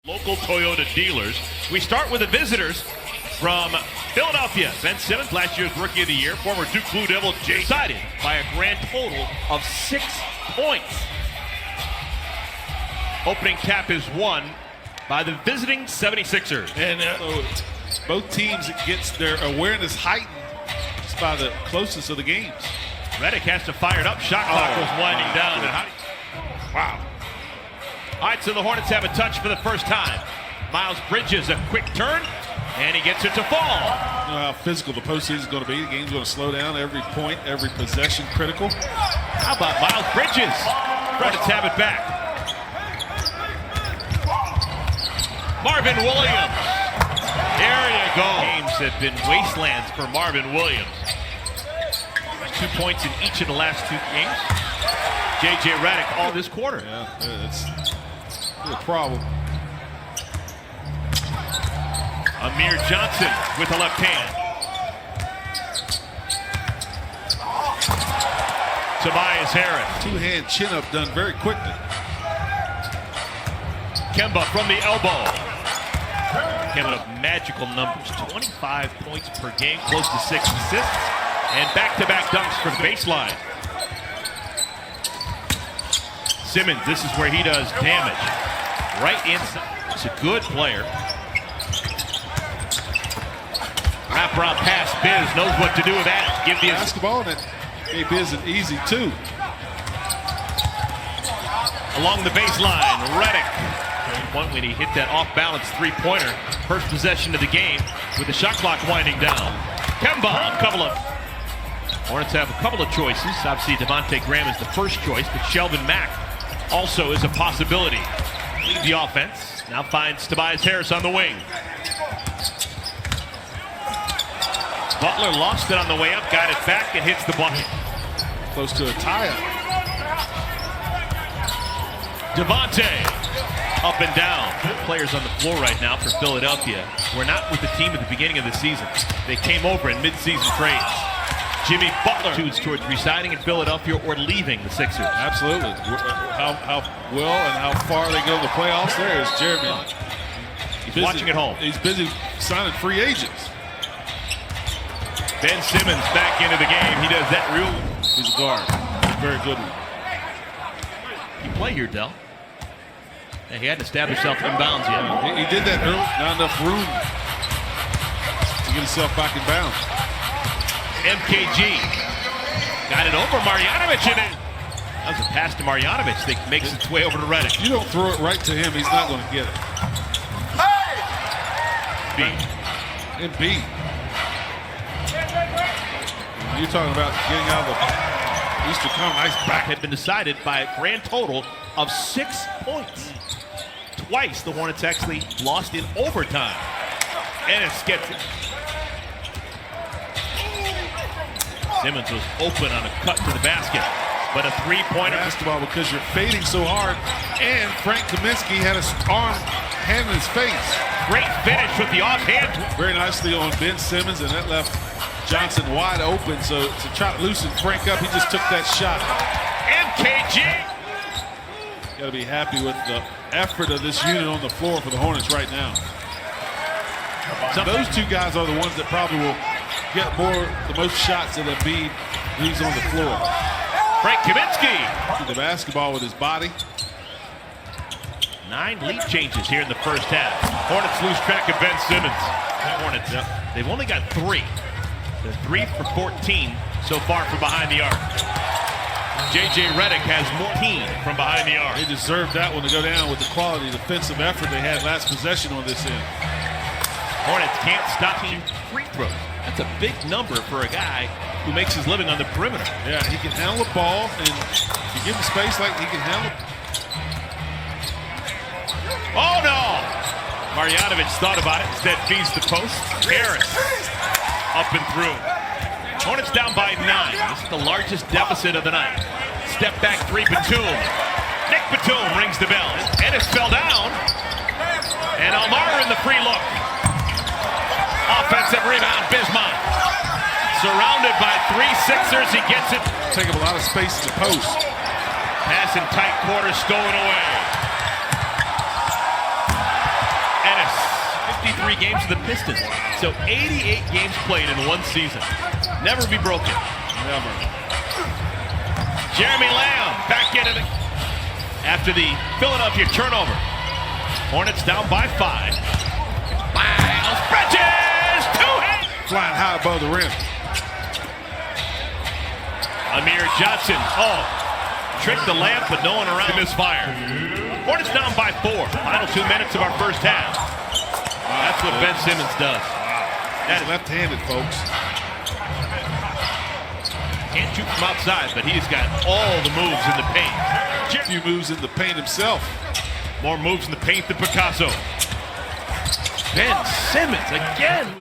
Local Toyota dealers. We start with the visitors from Philadelphia. Ben Simmons, last year's Rookie of the Year, former Duke Blue Devil, decided by a grand total of 6 points. Opening cap is won by the visiting 76ers. And both teams gets their awareness heightened just by the closeness of the games. Redick has to fire it up. Shot clock goes winding down. Wow. All right, so the Hornets have a touch for the first time. Miles Bridges, a quick turn, and he gets it to fall. You know how physical the postseason is going to be. The game's going to slow down. Every point, every possession critical. How about Miles Bridges? Hornets have it back. Marvin Williams. There you go. Games have been wastelands for Marvin Williams. 2 points in each of the last 2 games. J.J. Redick all this quarter. Yeah, that's a problem. Amir Johnson with the left hand. Tobias Harris. Two-hand chin-up done very quickly. Kemba from the elbow. Kemba, magical numbers. 25 points per game, close to 6 assists. And back-to-back dunks from baseline. Simmons, this is where he does damage. Right inside. He's a good player. Wraparound pass. Biz knows what to do with that. Give the basketball, and hey, Biz is easy too. Along the baseline, Redick. One when he hit that off-balance three-pointer. First possession of the game with the shot clock winding down. Kemba, a couple of Hornets have a couple of choices. Obviously, Devontae Graham is the first choice, but Shelvin Mack also is a possibility. Lead the offense. Now finds Tobias Harris on the wing. Butler lost it on the way up, got it back, and hits the bucket. Close to a tie-up. Devontae, up and down. Players on the floor right now for Philadelphia were not with the team at the beginning of the season. They came over in mid-season trades. Jimmy Butler towards resigning in Philadelphia or leaving the Sixers. Absolutely. How well and how far they go in the playoffs, there is Jeremy. He's watching at home. He's busy signing free agents. Ben Simmons back into the game. He does that real. He's a guard. He's a very good one. You play here, Dell. He hadn't established himself inbounds yet. He did that early. Not enough room to get himself back in bounds. MKG got it over Marjanovic, and that was a pass to Marjanovic that makes its way over to Redick. You don't throw it right to him, he's not going to get it. B. And B. You're talking about getting out of the Eastern Conference. Nice back. Had been decided by a grand total of 6 points. Twice the Hornets actually lost in overtime. And it's Sketchy. Simmons was open on a cut to the basket, but a three-pointer. Basketball because you're fading so hard, and Frank Kaminsky had his hand in his face. Great finish with the offhand. Very nicely on Ben Simmons, and that left Johnson wide open. So to try to loosen Frank up, he just took that shot. MKG. Got to be happy with the effort of this unit on the floor for the Hornets right now. So those two guys are the ones that probably will get the most shots of Embiid when he's on the floor. Frank Kaminsky. The basketball with his body. 9 lead changes here in the first half. Hornets lose track of Ben Simmons. Hornets, they've only got 3. They're 3 for 14 so far from behind the arc. J.J. Redick has more team from behind the arc. They deserved that one to go down with the quality defensive effort they had last possession on this end. Hornets can't stop shooting free throws. That's a big number for a guy who makes his living on the perimeter. Yeah, he can handle the ball, and if you give him space like he can handle. Oh no! Marjanovic thought about it, instead feeds the post. Harris up and through. Hornets down by 9. This is the largest deficit of the night. Step back 3, Batum. Nick Batum rings the bell. Ennis fell down. And Almar in the free look. Offensive rebound, Bismarck. Surrounded by 3 Sixers, he gets it. Take up a lot of space to post. Pass in tight quarters, stolen away. 53 games with the Pistons. So 88 games played in one season. Never be broken. Never. Jeremy Lamb back into the... After the Philadelphia turnover. Hornets down by 5. Miles Bridges! Two-hand! Flying high above the rim. Amir Johnson. Oh, tricked the lamp, but no one around. Misfire. Hornets down by 4. Final 2 minutes of our first half. That's what Ben Simmons does. That's left-handed, folks. Can't shoot from outside, but he's got all the moves in the paint. A few moves in the paint himself. More moves in the paint than Picasso. Ben Simmons again.